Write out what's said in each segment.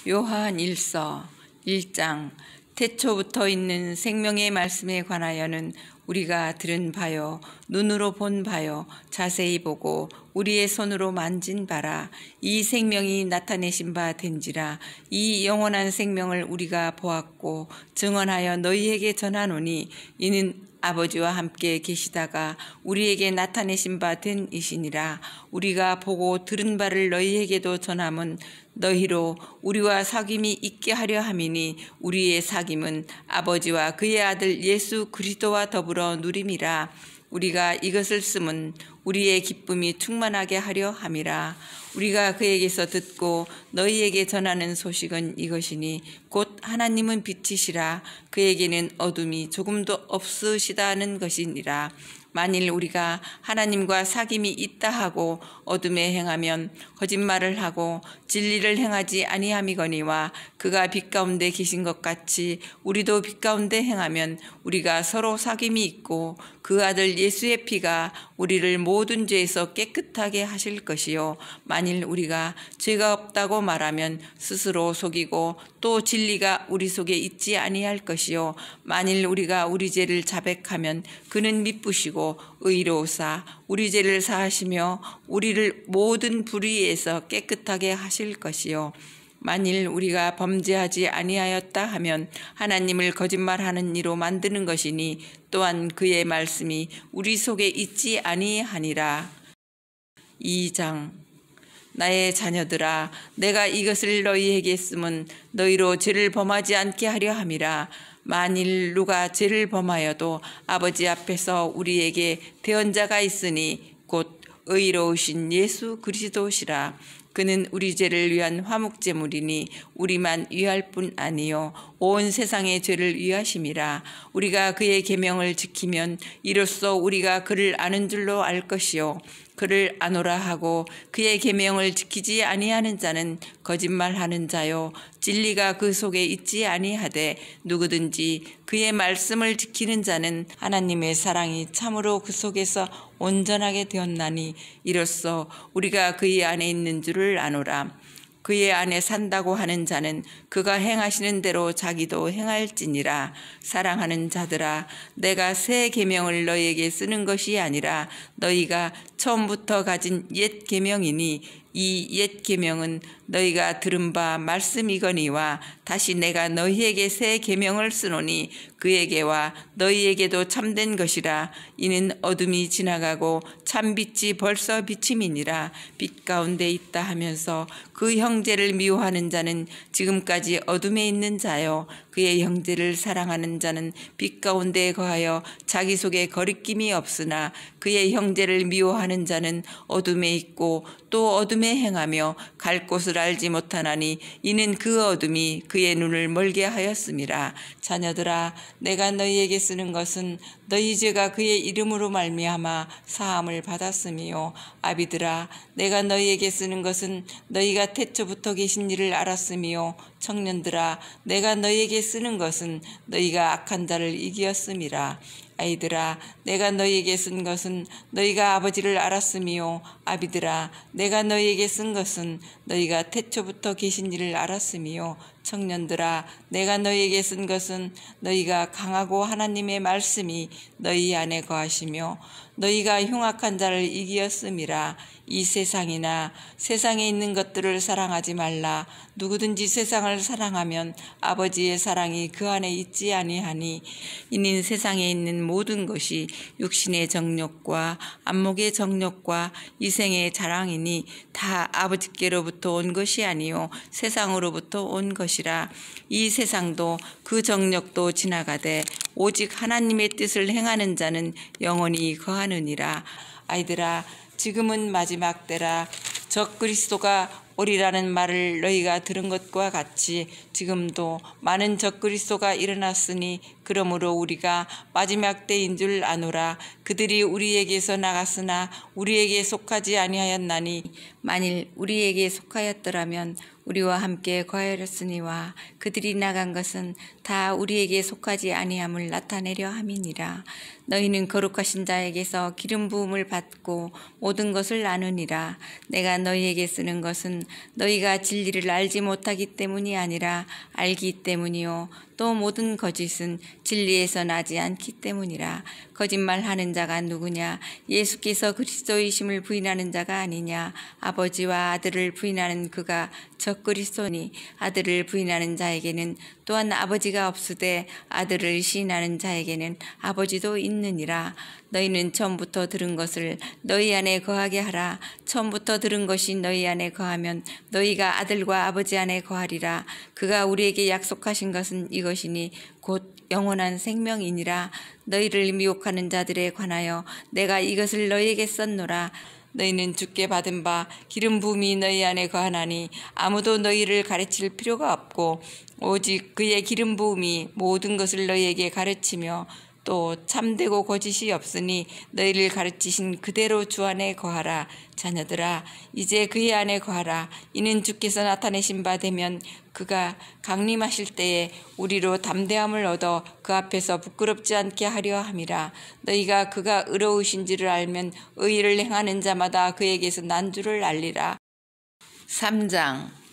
요한 1서 1장 태초부터 있는 생명의 말씀에 관하여는 우리가 들은 바요 눈으로 본 바요 자세히 보고 우리의 손으로 만진 바라. 이 생명이 나타내신 바 된지라. 이 영원한 생명을 우리가 보았고 증언하여 너희에게 전하노니 이는 아버지와 함께 계시다가 우리에게 나타내신 바 된 이시니라. 우리가 보고 들은 바를 너희에게도 전함은 너희로 우리와 사귐이 있게 하려 함이니 우리의 사귐은 아버지와 그의 아들 예수 그리스도와 더불어 누림이라. 우리가 이것을 쓰면 우리의 기쁨이 충만하게 하려 함이라. 우리가 그에게서 듣고 너희에게 전하는 소식은 이것이니 곧 하나님은 빛이시라. 그에게는 어둠이 조금도 없으시다는 것이니라. 만일 우리가 하나님과 사귐이 있다 하고 어둠에 행하면 거짓말을 하고 진리를 행하지 아니함이거니와 그가 빛 가운데 계신 것 같이 우리도 빛 가운데 행하면 우리가 서로 사귐이 있고 그 아들 예수의 피가 우리를 모든 죄에서 깨끗하게 하실 것이요 만일 우리가 죄가 없다고 말하면 스스로 속이고 또 진리가 우리 속에 있지 아니할 것이요 만일 우리가 우리 죄를 자백하면 그는 미쁘시고 의로우사 우리 죄를 사하시며 우리를 모든 불의에서 깨끗하게 하실 것이요 만일 우리가 범죄하지 아니하였다 하면 하나님을 거짓말하는 이로 만드는 것이니 또한 그의 말씀이 우리 속에 있지 아니하니라. 2장 나의 자녀들아 내가 이것을 너희에게 쓰면 너희로 죄를 범하지 않게 하려 함이라. 만일 누가 죄를 범하여도 아버지 앞에서 우리에게 대언자가 있으니 곧 의로우신 예수 그리스도시라. 그는 우리 죄를 위한 화목제물이니 우리만 위할 뿐 아니요 온 세상의 죄를 위하심이라. 우리가 그의 계명을 지키면 이로써 우리가 그를 아는 줄로 알 것이요 그를 아노라 하고 그의 계명을 지키지 아니하는 자는 거짓말하는 자요 진리가 그 속에 있지 아니하되 누구든지 그의 말씀을 지키는 자는 하나님의 사랑이 참으로 그 속에서 온전하게 되었나니 이로써 우리가 그의 안에 있는 줄을 아노라. 그의 안에 산다고 하는 자는 그가 행하시는 대로 자기도 행할지니라. 사랑하는 자들아 내가 새 계명을 너희에게 쓰는 것이 아니라 너희가 처음부터 가진 옛 계명이니 이 옛 계명은 너희가 들은 바 말씀이거니와 다시 내가 너희에게 새 계명을 쓰노니 그에게와 너희에게도 참된 것이라. 이는 어둠이 지나가고 참빛이 벌써 비침이니라. 빛 가운데 있다 하면서 그 형제를 미워하는 자는 지금까지 어둠에 있는 자요 그의 형제를 사랑하는 자는 빛 가운데 거하여 자기 속에 거리낌이 없으나 그의 형제를 미워하는 자는 어둠에 있고 또 어둠에 행하며 갈 곳을 알지 못하나니 이는 그 어둠이 그의 눈을 멀게 하였음이라. 자녀들아 내가 너희에게 쓰는 것은 너희 죄가 그의 이름으로 말미암아 사함을 받았음이요 아비들아 내가 너희에게 쓰는 것은 너희가 태초부터 계신 이를 알았음이요 청년들아 내가 너희에게 쓰는 것은 너희가 악한 자를 이기었음이라. 아이들아 내가 너희에게 쓴 것은 너희가 아버지를 알았음이요 아비들아 내가 너희에게 쓴 것은 너희가 태초부터 계신 이를 알았음이요 청년들아 내가 너희에게 쓴 것은 너희가 강하고 하나님의 말씀이 너희 안에 거하시며 너희가 흉악한 자를 이기었음이라. 이 세상이나 세상에 있는 것들을 사랑하지 말라. 누구든지 세상을 사랑하면 아버지의 사랑이 그 안에 있지 아니하니 이는 세상에 있는 모든 것이 육신의 정욕과 안목의 정욕과 이생의 자랑이니 다 아버지께로부터 온 것이 아니요 세상으로부터 온 것이라. 이 세상도 그 정욕도 지나가되 오직 하나님의 뜻을 행하는 자는 영원히 거하느니라. 아이들아 지금은 마지막 때라. 적 그리스도가 오리라는 말을 너희가 들은 것과 같이 지금도 많은 적 그리스도가 일어났으니 그러므로 우리가 마지막 때인 줄 아노라. 그들이 우리에게서 나갔으나 우리에게 속하지 아니하였나니 만일 우리에게 속하였더라면 우리와 함께 거하였으니와 그들이 나간 것은 다 우리에게 속하지 아니함을 나타내려 함이니라. 너희는 거룩하신 자에게서 기름 부음을 받고 모든 것을 나누니라. 내가 너희에게 쓰는 것은 너희가 진리를 알지 못하기 때문이 아니라 알기 때문이요 또 모든 거짓은 진리에서 나지 않기 때문이라. 거짓말하는 자가 누구냐? 예수께서 그리스도이심을 부인하는 자가 아니냐? 아버지와 아들을 부인하는 그가 적그리스도니 아들을 부인하는 자에게는 또한 아버지가 없으되 아들을 시인하는 자에게는 아버지도 있느니라. 너희는 처음부터 들은 것을 너희 안에 거하게 하라. 처음부터 들은 것이 너희 안에 거하면 너희가 아들과 아버지 안에 거하리라. 그가 우리에게 약속하신 것은 이것이니 곧 영원한 생명이니라. 너희를 미혹하는 자들에 관하여 내가 이것을 너희에게 썼노라. 너희는 주께 받은 바 기름 부음이 너희 안에 거하나니 아무도 너희를 가르칠 필요가 없고 오직 그의 기름 부음이 모든 것을 너희에게 가르치며 또 참되고 거짓이 없으니 너희를 가르치신 그대로 주 안에 거하라. 자녀들아 이제 그의 안에 거하라. 이는 주께서 나타내신 바 되면 그가 강림하실 때에 우리로 담대함을 얻어 그 앞에서 부끄럽지 않게 하려 함이라. 너희가 그가 의로우신지를 알면 의를 행하는 자마다 그에게서 난 줄을 알리라. 3장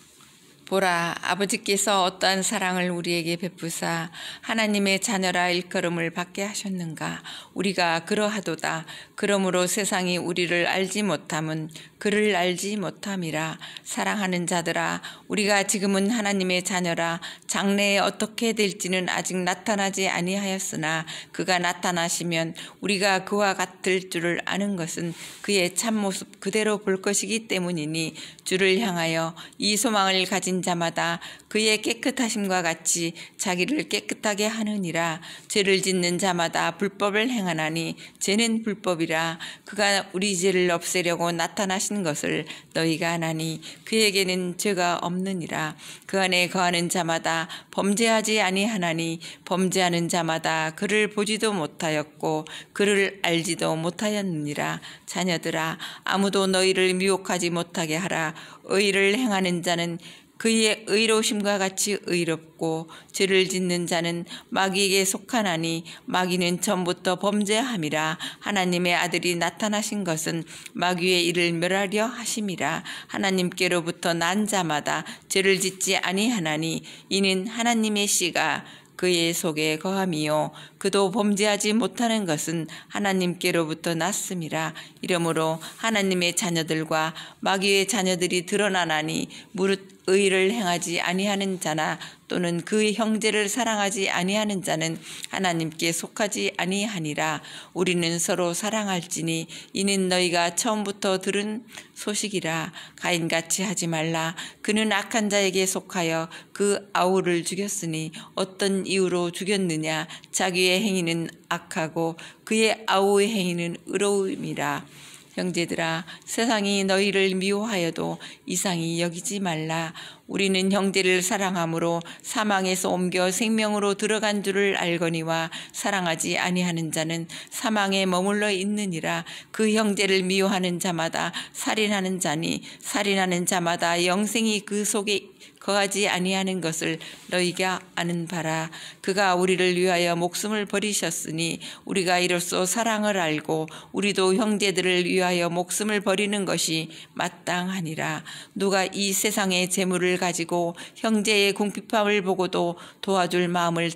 보라, 아버지께서 어떠한 사랑을 우리에게 베푸사 하나님의 자녀라 일컬음을 받게 하셨는가. 우리가 그러하도다. 그러므로 세상이 우리를 알지 못함은 그를 알지 못함이라. 사랑하는 자들아, 우리가 지금은 하나님의 자녀라. 장래에 어떻게 될지는 아직 나타나지 아니하였으나 그가 나타나시면 우리가 그와 같을 줄을 아는 것은 그의 참모습 그대로 볼 것이기 때문이니 주를 향하여 이 소망을 가진 자마다 그의 깨끗하심과 같이 자기를 깨끗하게 하느니라. 죄를 짓는 자마다 불법을 행하나니 죄는 불법이라. 그가 우리 죄를 없애려고 나타나신 것을 너희가 아나니 그에게는 죄가 없느니라. 그 안에 거하는 자마다 범죄하지 아니하나니 범죄하는 자마다 그를 보지도 못하였고 그를 알지도 못하였느니라. 자녀들아 아무도 너희를 미혹하지 못하게 하라. 의를 행하는 자는 그의 의로우심과 같이 의롭고 죄를 짓는 자는 마귀에게 속하나니 마귀는 전부터 범죄함이라. 하나님의 아들이 나타나신 것은 마귀의 일을 멸하려 하심이라. 하나님께로부터 난 자마다 죄를 짓지 아니하나니 이는 하나님의 씨가 그의 속에 거함이요 그도 범죄하지 못하는 것은 하나님께로부터 났음이라. 이러므로 하나님의 자녀들과 마귀의 자녀들이 드러나나니 무릇 의를 행하지 아니하는 자나 또는 그 형제를 사랑하지 아니하는 자는 하나님께 속하지 아니하니라. 우리는 서로 사랑할지니 이는 너희가 처음부터 들은 소식이라. 가인같이 하지 말라. 그는 악한 자에게 속하여 그 아우를 죽였으니 어떤 이유로 죽였느냐. 자기의 행위는 악하고 그의 아우의 행위는 의로움이라. 형제들아 세상이 너희를 미워하여도 이상히 여기지 말라. 우리는 형제를 사랑함으로 사망에서 옮겨 생명으로 들어간 줄을 알거니와 사랑하지 아니하는 자는 사망에 머물러 있느니라. 그 형제를 미워하는 자마다 살인하는 자니 살인하는 자마다 영생이 그 속에 거하지 아니하는 것을 너희가 아는 바라. 그가 우리를 위하여 목숨을 버리셨으니 우리가 이로써 사랑을 알고 우리도 형제들을 위하여 목숨을 버리는 것이 마땅하니라. 누가 이 세상의 재물을 가지고 형제의 궁핍함을 보고도 도와줄 마음을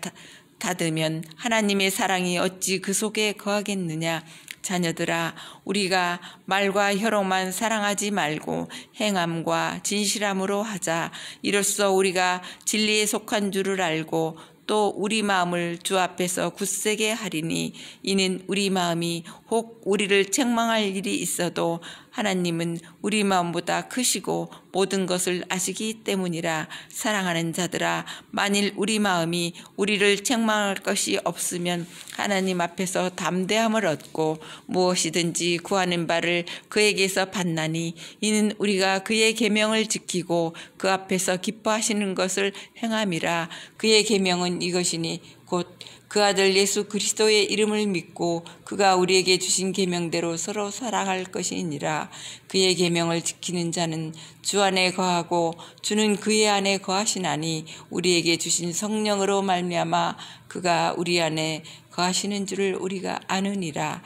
닫으면 하나님의 사랑이 어찌 그 속에 거하겠느냐. 자녀들아 우리가 말과 혀로만 사랑하지 말고 행함과 진실함으로 하자. 이로써 우리가 진리에 속한 줄을 알고 또 우리 마음을 주 앞에서 굳세게 하리니 이는 우리 마음이 혹 우리를 책망할 일이 있어도 하나님은 우리 마음보다 크시고 모든 것을 아시기 때문이라. 사랑하는 자들아 만일 우리 마음이 우리를 책망할 것이 없으면 하나님 앞에서 담대함을 얻고 무엇이든지 구하는 바를 그에게서 받나니 이는 우리가 그의 계명을 지키고 그 앞에서 기뻐하시는 것을 행함이라. 그의 계명은 이것이니 곧 그 아들 예수 그리스도의 이름을 믿고 그가 우리에게 주신 계명대로 서로 사랑할 것이니라. 그의 계명을 지키는 자는 주 안에 거하고 주는 그의 안에 거하시나니 우리에게 주신 성령으로 말미암아 그가 우리 안에 거하시는 줄을 우리가 아느니라.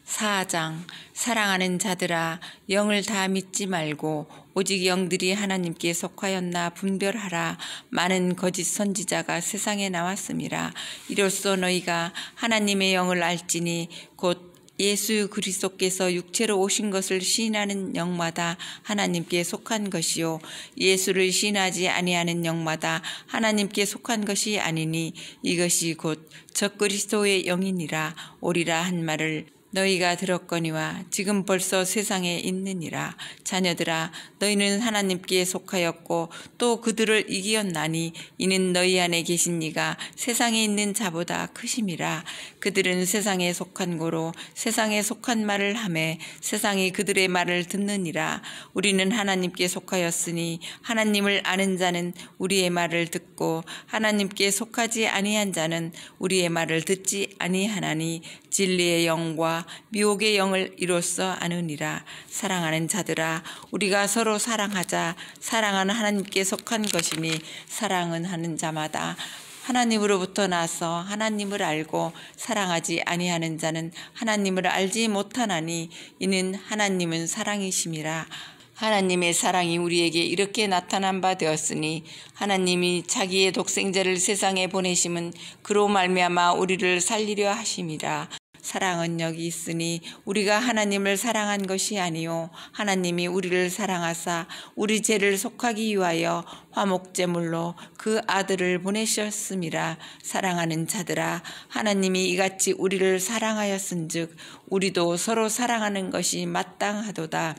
4장. 사랑하는 자들아, 영을 다 믿지 말고 오직 영들이 하나님께 속하였나 분별하라. 많은 거짓 선지자가 세상에 나왔음이라. 이로써 너희가 하나님의 영을 알지니 곧 예수 그리스도께서 육체로 오신 것을 시인하는 영마다 하나님께 속한 것이요 예수를 시인하지 아니하는 영마다 하나님께 속한 것이 아니니 이것이 곧 적그리스도의 영이니라. 오리라 한 말을 너희가 들었거니와 지금 벌써 세상에 있느니라. 자녀들아, 너희는 하나님께 속하였고 또 그들을 이기었나니 이는 너희 안에 계신 이가 세상에 있는 자보다 크심이라. 그들은 세상에 속한 고로 세상에 속한 말을 하매 세상이 그들의 말을 듣느니라. 우리는 하나님께 속하였으니 하나님을 아는 자는 우리의 말을 듣고 하나님께 속하지 아니한 자는 우리의 말을 듣지 아니하나니 진리의 영과 미혹의 영을 이로써 아느니라. 사랑하는 자들아, 우리가 서로 사랑하자. 사랑은 하나님께 속한 것이니 사랑은 하는 자마다 하나님으로부터 나서 하나님을 알고 사랑하지 아니하는 자는 하나님을 알지 못하나니 이는 하나님은 사랑이심이라. 하나님의 사랑이 우리에게 이렇게 나타난 바 되었으니 하나님이 자기의 독생자를 세상에 보내심은 그로 말미암아 우리를 살리려 하심이라. 사랑은 여기 있으니 우리가 하나님을 사랑한 것이 아니요 하나님이 우리를 사랑하사 우리 죄를 속하기 위하여 화목제물로 그 아들을 보내셨음이라. 사랑하는 자들아, 하나님이 이같이 우리를 사랑하였은즉 우리도 서로 사랑하는 것이 마땅하도다.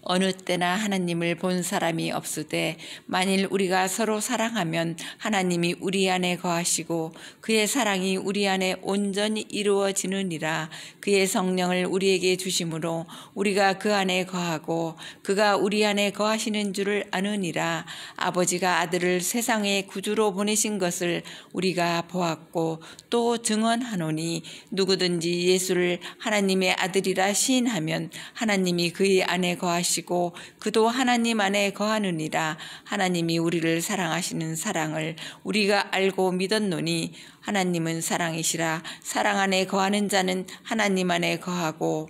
어느 때나 하나님을 본 사람이 없으되 만일 우리가 서로 사랑하면 하나님이 우리 안에 거하시고 그의 사랑이 우리 안에 온전히 이루어지느니라. 그의 성령을 우리에게 주심으로 우리가 그 안에 거하고 그가 우리 안에 거하시는 줄을 아느니라. 아버지가 아들을 세상의 구주로 보내신 것을 우리가 보았고 또 증언하노니 누구든지 예수를 하나님의 아들이라 시인하면 하나님이 그의 안에 거하시고 그도 하나님 안에 거하느니라. 하나님이 우리를 사랑하시는 사랑을 우리가 알고 믿었노니 하나님은 사랑이시라. 사랑 안에 거하는 자는 하나님 안에 거하고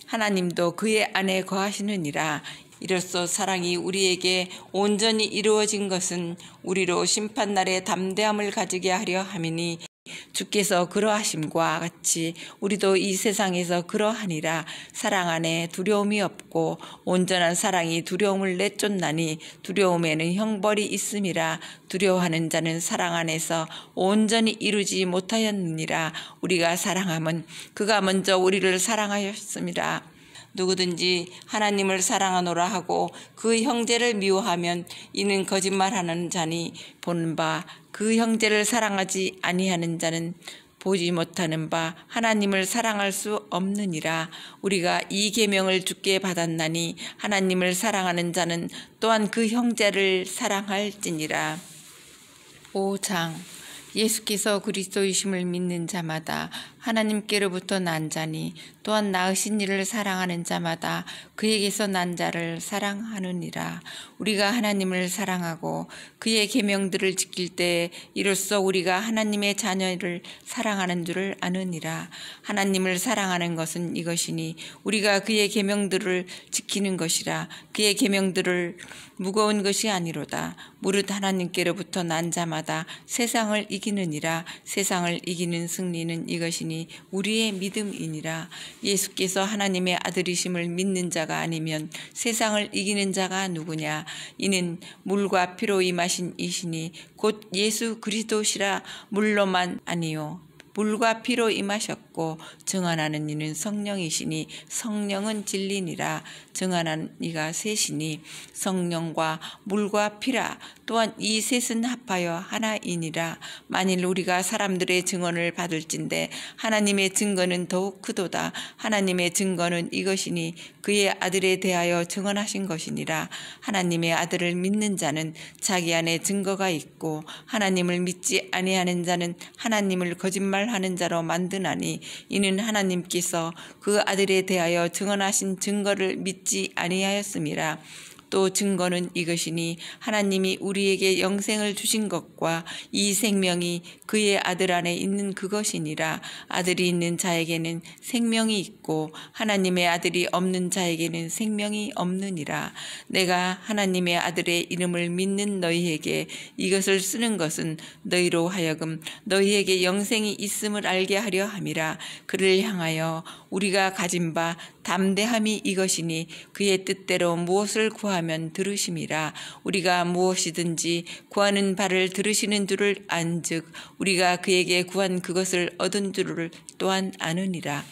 하나님도 그의 안에 거하시느니라. 이로써 사랑이 우리에게 온전히 이루어진 것은 우리로 심판날에 담대함을 가지게 하려 함이니 주께서 그러하심과 같이 우리도 이 세상에서 그러하니라. 사랑 안에 두려움이 없고 온전한 사랑이 두려움을 내쫓나니 두려움에는 형벌이 있음이라. 두려워하는 자는 사랑 안에서 온전히 이루지 못하였느니라. 우리가 사랑함은 그가 먼저 우리를 사랑하였음이라. 누구든지 하나님을 사랑하노라 하고 그 형제를 미워하면 이는 거짓말하는 자니 보는 바 그 형제를 사랑하지 아니하는 자는 보지 못하는 바 하나님을 사랑할 수 없느니라. 우리가 이 계명을 주께 받았나니 하나님을 사랑하는 자는 또한 그 형제를 사랑할지니라. 5장. 예수께서 그리스도이심을 믿는 자마다 하나님께로부터 난 자니 또한 낳으신 이를 사랑하는 자마다 그에게서 난 자를 사랑하느니라. 우리가 하나님을 사랑하고 그의 계명들을 지킬 때에 이로써 우리가 하나님의 자녀를 사랑하는 줄을 아느니라. 하나님을 사랑하는 것은 이것이니 우리가 그의 계명들을 지키는 것이라. 그의 계명들을 무거운 것이 아니로다. 무릇 하나님께로부터 난 자마다 세상을 이기느니라. 세상을 이기는 승리는 이것이니 우리의 믿음이니라. 예수께서 하나님의 아들이심을 믿는 자가 아니면 세상을 이기는 자가 누구냐? 이는 물과 피로 임하신 이시니 곧 예수 그리스도시라. 물로만 아니요 물과 피로 임하셨고 받고 증언하는 이는 성령이시니 성령은 진리니라. 증언하는 이가 셋이니 성령과 물과 피라. 또한 이 셋은 합하여 하나이니라. 만일 우리가 사람들의 증언을 받을진대 하나님의 증거는 더욱 크도다. 하나님의 증거는 이것이니 그의 아들에 대하여 증언하신 것이니라. 하나님의 아들을 믿는 자는 자기 안에 증거가 있고 하나님을 믿지 아니하는 자는 하나님을 거짓말하는 자로 만드나니 이는 하나님께서 그 아들에 대하여 증언하신 증거를 믿지 아니하였음이라. 또 증거는 이것이니 하나님이 우리에게 영생을 주신 것과 이 생명이 그의 아들 안에 있는 그것이니라. 아들이 있는 자에게는 생명이 있고 하나님의 아들이 없는 자에게는 생명이 없느니라. 내가 하나님의 아들의 이름을 믿는 너희에게 이것을 쓰는 것은 너희로 하여금 너희에게 영생이 있음을 알게 하려 함이라. 그를 향하여 우리가 가진 바 담대함이 이것이니 그의 뜻대로 무엇을 구하면 들으심이라. 우리가 무엇이든지 구하는 바를 들으시는 줄을 안즉 우리가 그에게 구한 그것을 얻은 줄을 또한 아느니라.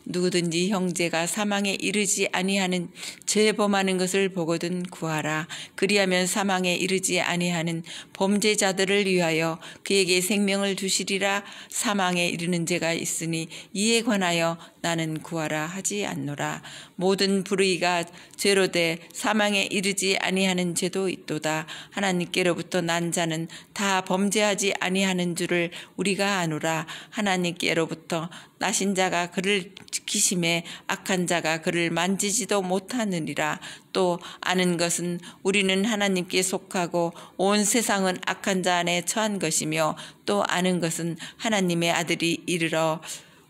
누구든지 형제가 사망에 이르지 아니하는 죄 범하는 것을 보거든 구하라. 그리하면 사망에 이르지 아니하는 범죄자들을 위하여 그에게 생명을 주시리라. 사망에 이르는 죄가 있으니 이에 관하여 나는 구하라 하지 않노라. 모든 불의가 죄로 돼 사망에 이르지 아니하는 죄도 있도다. 하나님께로부터 난 자는 다 범죄하지 아니하는 줄을 우리가 아노라. 하나님께로부터 나신 자가 그를 지키심에 악한 자가 그를 만지지도 못하느니라. 또 아는 것은 우리는 하나님께 속하고 온 세상은 악한 자 안에 처한 것이며 또 아는 것은 하나님의 아들이 이르러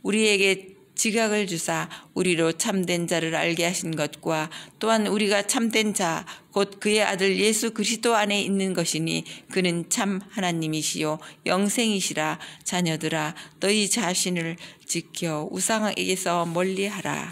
우리에게 지각을 주사 우리로 참된 자를 알게 하신 것과 또한 우리가 참된 자 곧 그의 아들 예수 그리스도 안에 있는 것이니 그는 참 하나님이시요 영생이시라. 자녀들아 너희 자신을 지켜 우상에게서 멀리하라.